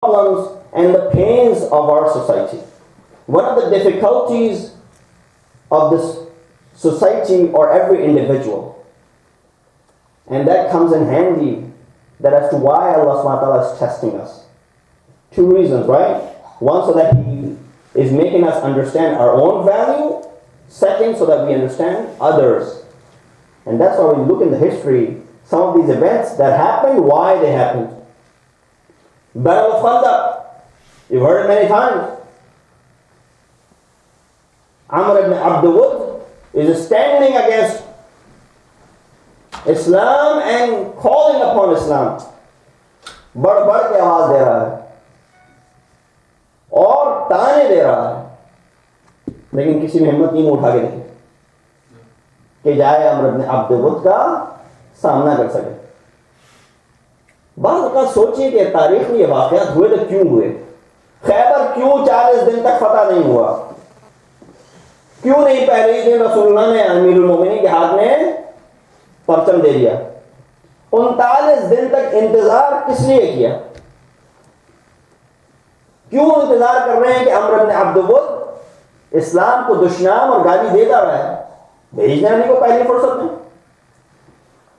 problems and the pains of our society. One of the difficulties of this society or every individual, and that comes in handy, that as to why Allah subhanahu wa ta'ala is testing us. Two reasons, right? One, so that He is making us understand our own value. Second, so that we understand others. And that's why when you look in the history, some of these events that happened, why they happened. Battle of Khandaq, you've heard it many times. Amr ibn Abdul is standing against Islam and calling upon Islam. بڑھ بڑھ کے آواز دے رہا ہے اور تانے دے رہا ہے, لیکن کسی نے ہمت نہیں اٹھا کے نہیں کہ جائے عمرو ابن عبد ود کا سامنا کر سکے. بعض اوقات سوچیے کہ تاریخ میں یہ واقعات ہوئے تو کیوں ہوئے. خیبر کیوں 40 دن تک فتح نہیں ہوا؟ کیوں نہیں پہلے ہی دن رسول اللہ نے امیر المومنین کے ہاتھ میں پرچم دے دیا؟ 39 دن تک انتظار کس لیے کیا؟ کیوں انتظار کر رہے ہیں کہ عمرو بن عبد ود اسلام کو دشنام اور گالی دیتا رہا ہے؟ بھیجنے والے کو پہلی فرصت میں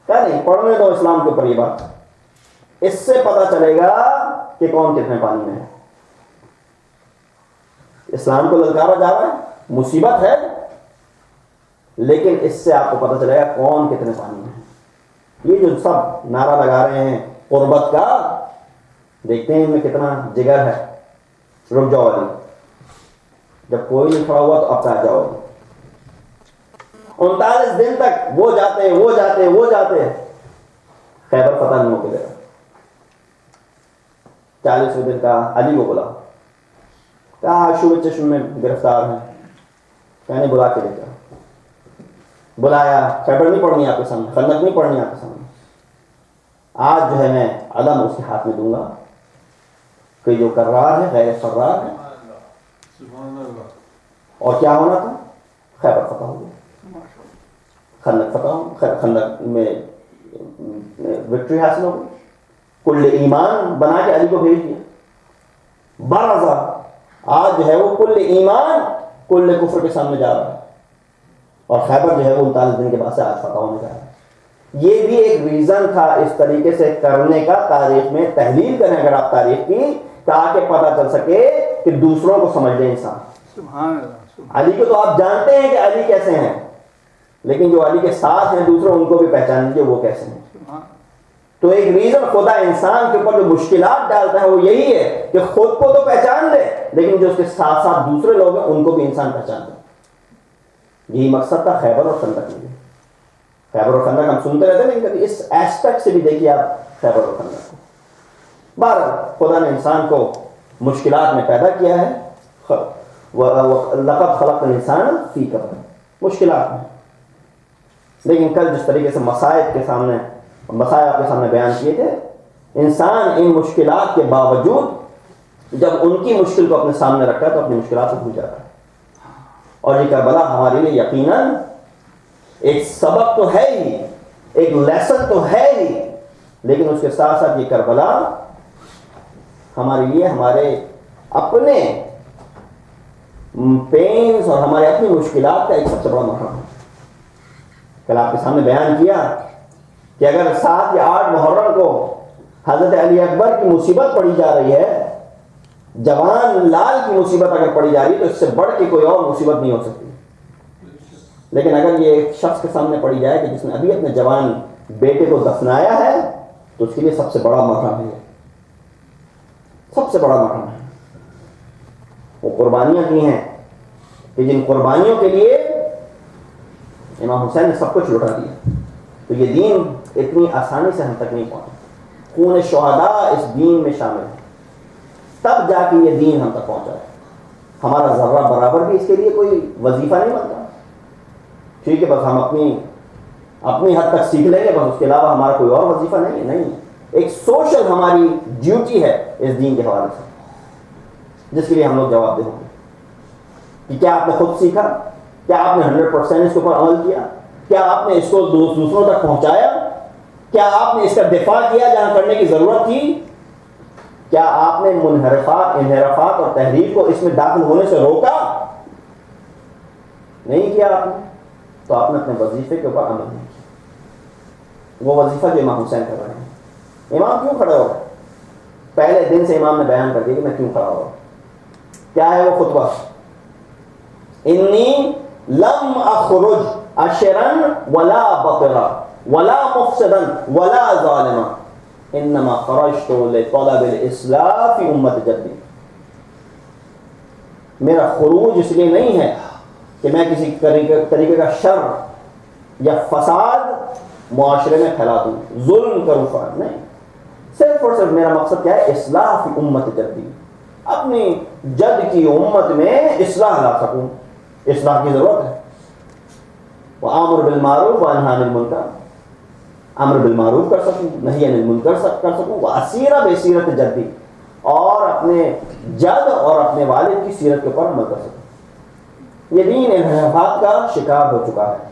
کیا نہیں پڑھنے دو اسلام کے اوپر یہ بات. اس سے پتا چلے گا کہ کون کتنے پانی میں ہے. اسلام کو للکارا جا رہا ہے, مصیبت ہے, لیکن اس سے آپ کو پتا چلے گا کون کتنے پانی میں ہے. یہ جو سب نعرہ لگا رہے ہیں قربت کا, دیکھتے ہیں ان میں کتنا جگر ہے. رک جاؤ علی, جب کوئی نہیں کھڑا ہوا تو اب آ جاؤ. 39 دن تک وہ جاتے خیبر فتح نہیں ہو کے دے رہا. 40ویں دن کا علی کو بلا, کہا شعبہ چشم میں گرفتار ہیں, کہنے بلا کے لے جاؤ. بلایا, خیبر نہیں پڑھنی آپ کے سامنے, خندق نہیں پڑھنی آپ کے سامنے. آج جو ہے میں علم اس کے ہاتھ میں دوں گا کہ جو کرار ہے غیر فرار ہے. اور کیا ہونا تھا؟ خیبر فتح ہو گیا, خندق میں وکٹری حاصل ہو گئی. کل ایمان بنا کے علی کو بھیج دیا. برازا آج جو ہے وہ کل ایمان کل کفر کے سامنے جا رہا ہے, اور خیبر جو ہے وہ 39 دن کے بعد سے آج فتح ہونے جا رہا ہے. یہ بھی ایک ریزن تھا اس طریقے سے کرنے کا, تاریخ میں تحلیل کریں اگر آپ تاریخ کی, تاکہ پتہ چل سکے کہ دوسروں کو سمجھ لیں انسان. سبحان اللہ. علی کو تو آپ جانتے ہیں کہ علی کیسے ہیں, لیکن جو علی کے ساتھ ہیں دوسروں, ان کو بھی پہچان لیجیے وہ کیسے ہیں. تو ایک ریزن خدا انسان کے اوپر جو مشکلات ڈالتا ہے وہ یہی ہے کہ خود کو تو پہچان لے, لیکن جو اس کے ساتھ ساتھ دوسرے لوگ ہیں ان کو بھی انسان پہچان لے. یہی مقصد تھا خیبر اور خندق میں. خیبر اور خندق ہم سنتے رہتے ہیں, لیکن کبھی اس ایسپیکٹ سے بھی دیکھیے آپ خیبر اور خندق کو. بہرحال خدا نے انسان کو مشکلات میں پیدا کیا ہے. لقد خلقنا الانسان فی کبد, مشکلات میں. لیکن کل جس طریقے سے مسائب کے سامنے آپ کے سامنے بیان کیے تھے, انسان ان مشکلات کے باوجود جب ان کی مشکل کو اپنے سامنے رکھتا ہے تو اپنی مشکلات کو بھول جاتا ہے. اور یہ کربلا ہمارے لیے یقیناً ایک سبق تو ہے ہی, ایک لیسن تو ہے ہی, لیکن اس کے ساتھ ساتھ یہ کربلا ہمارے لیے ہمارے اپنے پینز اور ہمارے اپنی مشکلات کا ایک سب سے بڑا مرحلہ ہے. کل آپ کے سامنے بیان کیا کہ اگر 7 یا 8 محرم کو حضرت علی اکبر کی مصیبت پڑی جا رہی ہے, جوان لال کی مصیبت اگر پڑی جا رہی ہے, تو اس سے بڑھ کے کوئی اور مصیبت نہیں ہو سکتی. لیکن اگر یہ ایک شخص کے سامنے پڑی جائے کہ جس نے ابھی اپنے جوان بیٹے کو دفنایا ہے, تو اس کے لیے سب سے بڑا مرحلہ ہے, سب سے بڑا مرحلہ ہے. وہ قربانیاں کی ہیں کہ جن قربانیوں کے لیے امام حسین نے سب کچھ لٹا دیا, تو یہ دین اتنی آسانی سے ہم تک نہیں پہنچا. خون شہداء اس دین میں شامل ہے, تب جا کے یہ دین ہم تک پہنچا ہے. ہمارا ذرہ برابر بھی اس کے لیے کوئی وظیفہ نہیں بنتا. ٹھیک ہے, بس ہم اپنی حد تک سیکھ لیں گے, بس اس کے علاوہ ہمارا کوئی اور وظیفہ نہیں ہے. ایک سوشل ہماری ڈیوٹی ہے اس دین کے حوالے سے, جس کے لیے ہم لوگ جواب دہ ہوں گے. کہ کیا آپ نے خود سیکھا؟ کیا آپ نے 100% اس کے اوپر عمل کیا؟ کیا آپ نے اس کو دوسروں تک پہنچایا؟ کیا آپ نے اس کا دفاع کیا جہاں کرنے کی ضرورت تھی؟ کیا آپ نے انحرافات اور تحریف کو اس میں داخل ہونے سے روکا؟ نہیں کیا آپ نے، تو آپ نے اپنے وظیفے کے اوپر عمل نہیں کیا۔ وہ وظیفہ جو امام حسین کر رہے ہیں، امام کیوں کھڑے ہو رہے؟ پہلے دن سے امام نے بیان کر دیا کہ میں کیوں کھڑا ہو رہا ہوں۔ کیا ہے وہ خطبہ؟ انی لم اخرج اشرا ولا بطرا ولا مفسدا ولا ظالما انما خرجت لطلب الاصلاح فی امت جدی۔ میرا خروج اس لیے نہیں ہے کہ میں کسی طریقے کا شر یا فساد معاشرے میں پھیلا دوں، ظلم کروں، فرق نہیں، صرف اور صرف میرا مقصد کیا ہے؟ اصلاح فی امت جدی، اپنی جد کی امت میں اصلاح لا سکوں۔ اصلاح کی ضرورت ہے۔ وآمر بالمعروف وانہی عن المنکر، امر بالمعروف کر سکوں، نہی عن المنکر کر سکوں، واسیر بسیرت جدی، اور اپنے جد اور اپنے والد کی سیرت کے اوپر عمل کر سکوں۔ یہ دین انحرافات کا شکار ہو چکا ہے۔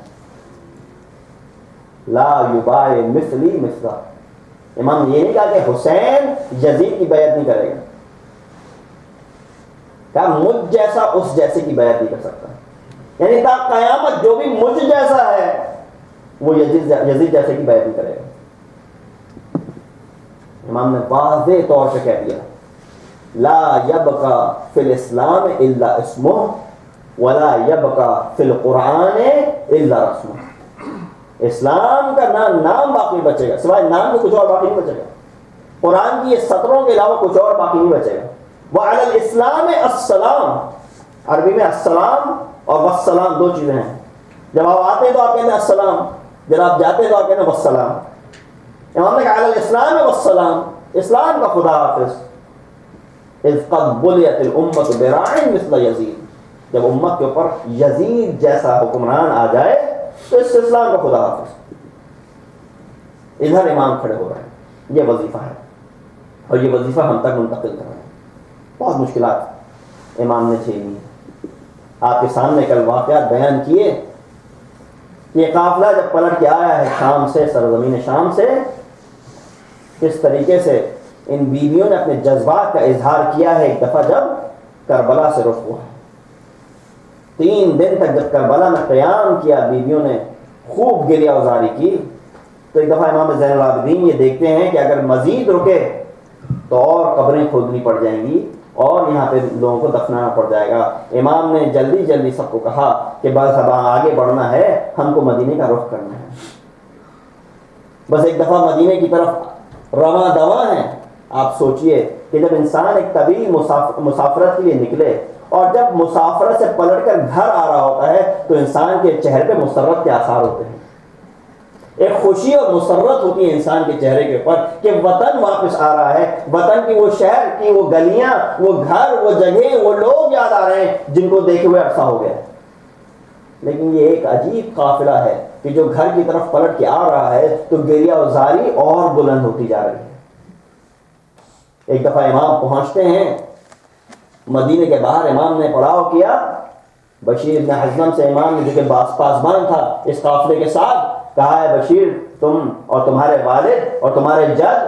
لا یبائع مثلی مثلا، امام نے یہ نہیں کہا کہ حسین یزید کی بیعت نہیں کرے گا، کہا مجھ جیسا اس جیسے کی بیعت نہیں کر سکتا، یعنی تا قیامت جو بھی مجھ جیسا ہے وہ یزید جیسے کی بیعت نہیں کرے گا۔ امام نے واضح طور سے کہہ دیا لا یبقى فی الاسلام الا اسمہ ولا یبقى فی القرآن الا رسمہ۔ اسلام کا نام باقی بچے گا، سوائے نام کے کچھ اور باقی نہیں بچے گا۔ قرآن کی یہ سطروں کے علاوہ کچھ اور باقی نہیں بچے گا۔ وعلی الاسلام السلام، عربی میں السلام اور والسلام دو چیزیں ہیں۔ جب آپ آتے ہیں تو آپ کہتے ہیں السلام، جب آپ جاتے ہیں تو آپ کہتے ہیں والسلام۔ امام نے کہا علی الاسلام والسلام، اسلام کا خدا حافظ۔ اذ قد بلیت الامت براع مثل یزید، جب امت کے اوپر یزید جیسا حکمران آ جائے تو اس اسلام کا خدا حافظ۔ ادھر امام کھڑے ہو رہے ہیں، یہ وظیفہ ہے، اور یہ وظیفہ ہم تک منتقل کر رہے ہیں۔ بہت مشکلات امام نے جھیلی ہیں۔ آپ کے سامنے کل واقعات بیان کیے کہ یہ قافلہ جب پلٹ کے آیا ہے شام سے، سرزمین شام سے، کس طریقے سے ان بیویوں نے اپنے جذبات کا اظہار کیا ہے۔ ایک دفعہ جب کربلا سے رخ ہوا ہے، 3 دن تک جب کربلا میں قیام کیا، بیویوں نے خوب گریہ وزاری کی، تو ایک دفعہ امام زین العابدین یہ دیکھتے ہیں کہ اگر مزید رکے تو اور قبریں کھودنی پڑ جائیں گی اور یہاں پہ لوگوں کو دفنانا پڑ جائے گا۔ امام نے جلدی جلدی سب کو کہا کہ بس اب آگے بڑھنا ہے، ہم کو مدینے کا رخ کرنا ہے۔ بس ایک دفعہ مدینے کی طرف رواں دواں ہیں۔ آپ سوچئے کہ جب انسان ایک طویل مسافرت کے لیے نکلے اور جب مسافرت سے پلٹ کر گھر آ رہا ہوتا ہے تو انسان کے چہرے پہ مسرت کے آثار ہوتے ہیں، ایک خوشی اور مسرت ہوتی ہے انسان کے چہرے کے اوپر کہ وطن واپس آ رہا ہے، وطن کی وہ شہر کی وہ گلیاں، وہ گھر، وہ جگہ، وہ لوگ یاد آ رہے ہیں جن کو دیکھے ہوئے عرصہ ہو گیا۔ لیکن یہ ایک عجیب قافلہ ہے کہ جو گھر کی طرف پلٹ کے آ رہا ہے تو گریہ وزاری اور بلند ہوتی جا رہی ہے۔ ایک دفعہ امام پہنچتے ہیں مدینے کے باہر، امام نے پڑاؤ کیا، بشیر بن حزم سے امام نے جو کہ پاسبان تھا اس قافلے کے ساتھ، کہا ہے بشیر تم اور تمہارے والد اور تمہارے جد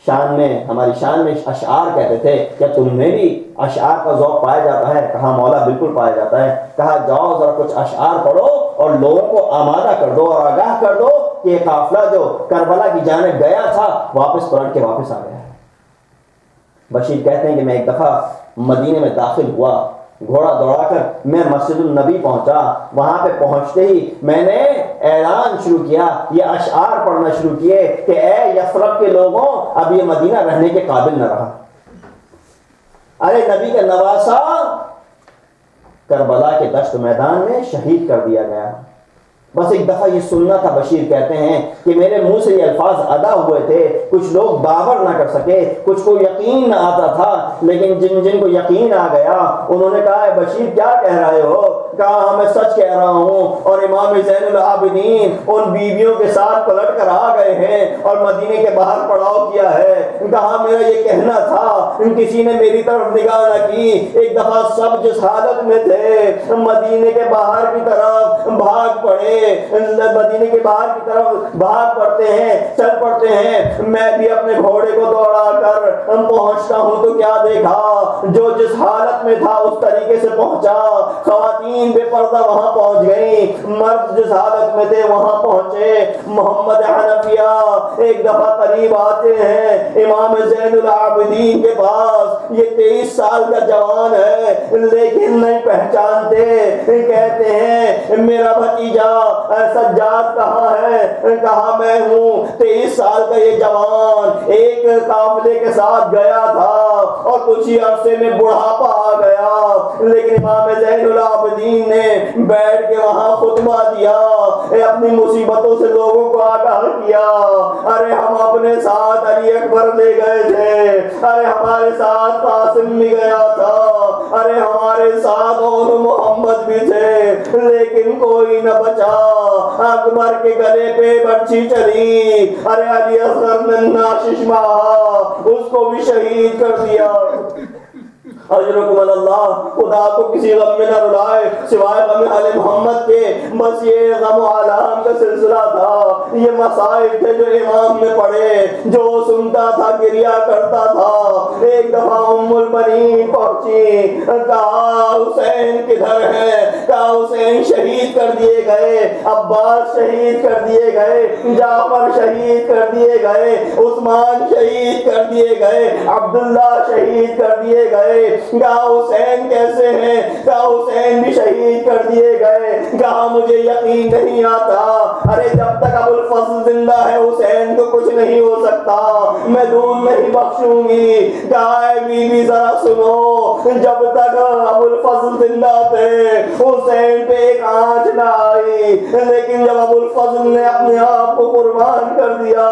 شان میں، ہماری شان میں اشعار کہتے تھے، کیا تم میں بھی اشعار کا ذوق پایا جاتا ہے؟ کہا مولا بالکل پایا جاتا ہے۔ کہا جاؤ ذرا کچھ اشعار پڑھو اور لوگوں کو آمادہ کر دو اور آگاہ کر دو کہ یہ قافلہ جو کربلا کی جانب گیا تھا واپس پلٹ کے واپس آ گیا ہے۔ بشیر کہتے ہیں کہ میں ایک دفعہ مدینے میں داخل ہوا، گھوڑا دوڑا کر میں مسجد النبی پہنچا، وہاں پہ پہنچتے ہی میں نے اعلان شروع کیا، یہ اشعار پڑھنا شروع کیے کہ اے یثرب کے لوگوں، اب یہ مدینہ رہنے کے قابل نہ رہا۔ ارے نبی کا نواسا کربلا کے دشت میدان میں شہید کر دیا گیا۔ بس ایک دفعہ یہ سننا تھا، بشیر کہتے ہیں کہ میرے منہ سے یہ الفاظ ادا ہوئے تھے، کچھ لوگ باور نہ کر سکے، کچھ کو یقین نہ آتا تھا، لیکن جن کو یقین آ گیا انہوں نے کہا اے بشیر کیا کہہ رہے ہو؟ کہا ہاں میں سچ کہہ رہا ہوں، اور امام زین العابدین ان بیویوں کے ساتھ پلٹ کر آ گئے ہیں اور مدینے کے باہر پڑاؤ کیا ہے۔ کہا میرا یہ کہنا تھا، کسی نے میری طرف نگاہ نہ کی۔ ایک دفعہ سب جس حالت میں تھے مدینے کے باہر کی طرف بھاگ پڑے، مدینے کے باہر کی طرف بھاگ پڑتے ہیں، چل پڑتے ہیں۔ میں بھی اپنے گھوڑے کو دوڑا کر پہنچتا ہوں تو کیا دیکھا، جو جس حالت میں تھا اس طریقے سے پہنچا، خواتین بے پردہ وہاں پہنچ گئیں، مرد جس حالت میں تھے وہاں پہنچے۔ محمد حنفیہ ایک دفعہ قریب آتے ہیں امام زین العابدین کے پاس، یہ 23 سال کا جوان ہے لیکن نہیں پہچانتے، کہتے ہیں میرا بھتیجا سجاد کہاں ہے؟ کہا میں ہوں۔ 23 سال کا یہ جوان ایک قافلے کے ساتھ گیا تھا اور کچھ ہی عرصے میں بڑھاپا آ گیا، لیکن امام زین العابدین نے بیٹھ کے وہاں خطبہ دیا، اپنی مصیبتوں سے لوگوں کو آگاہ کیا۔ ارے ہم اپنے ساتھ علی اکبر لے گئے تھے، ارے ہمارے ساتھ قاسم بھی گیا تھا، ارے ہمارے ساتھ اور محمد بھی تھے، لیکن کوئی نہ بچا۔ اکبر کے گلے پہ برچھی چلی، ارے علی اصغر ننا ششمہ اس کو بھی شہید کر دیا۔ اجرکم اللہ، خدا کو کسی غم میں نہ رلائے سوائے غم آل محمد کے، بس یہ غم و آلام کا سلسلہ تھا، یہ مسائل تھے جو امام نے پڑھے، جو سنتا تھا گریا کرتا تھا۔ ایک دفعہ ام البنین پہنچی، کہا حسین کدھر ہے؟ کہا حسین شہید کر دیے گئے، عباس شہید کر دیے گئے، جعفر شہید کر دیے گئے، عثمان شہید کر دیے گئے، عبداللہ شہید کر دیے گئے۔ کہا حسین کیسے ہیں؟ کہا حسین بھی شہید کر دیے گئے۔ کہا مجھے یقین نہیں آتا، ارے جب تک ابو الفضل زندہ ہے حسین کو کچھ نہیں ہو سکتا، میں دودھ نہیں بخشوں گی۔ کہا اے بی بی ذرا سنو، جب تک ابو الفضل زندہ تھے حسین پہ ایک آنچ نہ آئی، لیکن جب ابو الفضل نے اپنے آپ کو قربان کر دیا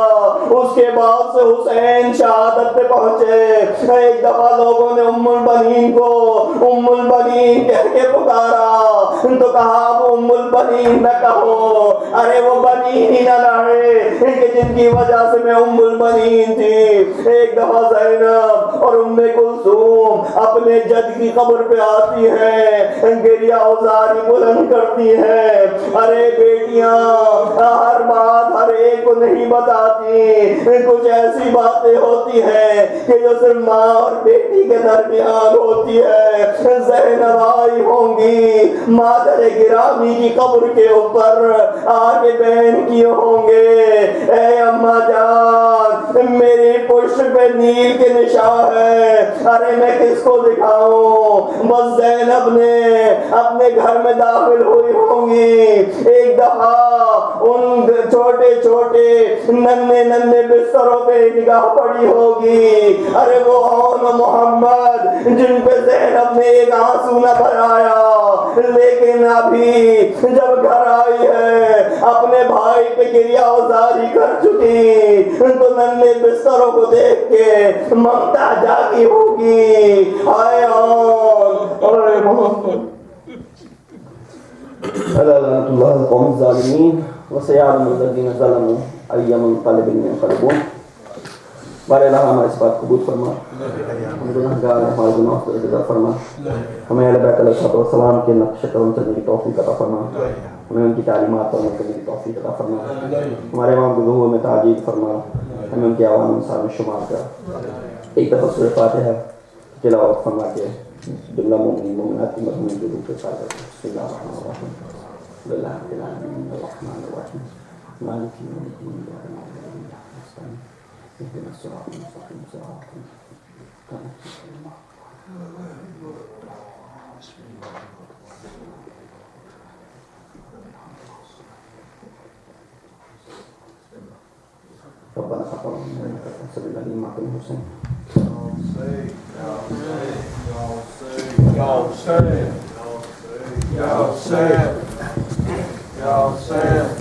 اس کے بعد سے حسین شہادت پہ پہنچے۔ ایک دفعہ لوگوں نے ام البنین کو ام البنین کہہ کے پکارا تو کہا اب ام البنین نہ کہو، ارے وہ بنین ہی نہ لڑے کہ جن کی وجہ سے میں ام البنین تھی۔ ایک دفعہ زینب اور ام کلثوم اپنے جد کی قبر پہ آتی ہیں، گریہ وزاری بلند کرتی ہیں۔ ارے بیٹیاں ہر بات ہر ایک کو نہیں بتاتی، کچھ ایسی باتیں ہوتی ہیں کہ جو صرف ماں اور بیٹی کے درمیان ہوتی ہے۔ زینب آئی ہوں گی، مادر گرامی کی قبر کے اوپر آگے بین کیے ہوں گے، اے اماں جان میری پشت پہ نیل کے نشان ہے، ارے میں کس کو دکھاؤں؟ بس زینب نے اپنے گھر میں داخل ہوئی ہوں گی، ایک دفعہ ان چھوٹے چھوٹے ننھے ننھے بستروں پہ نگاہ پڑی ہوگی، ارے وہ اون محمد جن پہ زینب نے ایک آنسو نہ بھرایا، لیکن ابھی جب گھر آئی ہے اپنے بھائی پہ گریہ وزاری کر چکی تو ننھے بستروں کو دیکھ کے ممتا جاگی ہوگی۔ ہائے ارے محمد لعنت اللہ القوم الظالمین وسيعلم الذين ظلموا أي منقلب ينقلبون۔ بارے اللہ ہمارے اس بات قبول فرما، ہم گناہگار ہیں، ہمارے گناہوں سے رضا فرما، ہمیں اہل بیت علیہ السلام کے نقش قدم چلنے کی توفیق عطا فرما، ہمیں ان کی تعلیمات پر عمل کرنے کی توفیق عطا فرما، ہمارے امام کے ظہور میں تعجیل فرما، ہمیں ان کے عوام انسان میں شمار کر۔ ایک دفعہ سورہ فاتحہ تلاوت فرما کے جملہ مومنین مومنات کی مرحومین کے روح کے ساتھ بسم اللہ الرحمن الرحیم الحمد للہ رب العالمین الرحمن الرحیم مالک یوم الدین ایاک نعبد و ایاک نستعین اهدنا الصراط المستقیم صراط الذین ربنا تقبل منا انك انت السميع العليم وتب علينا Y'all say.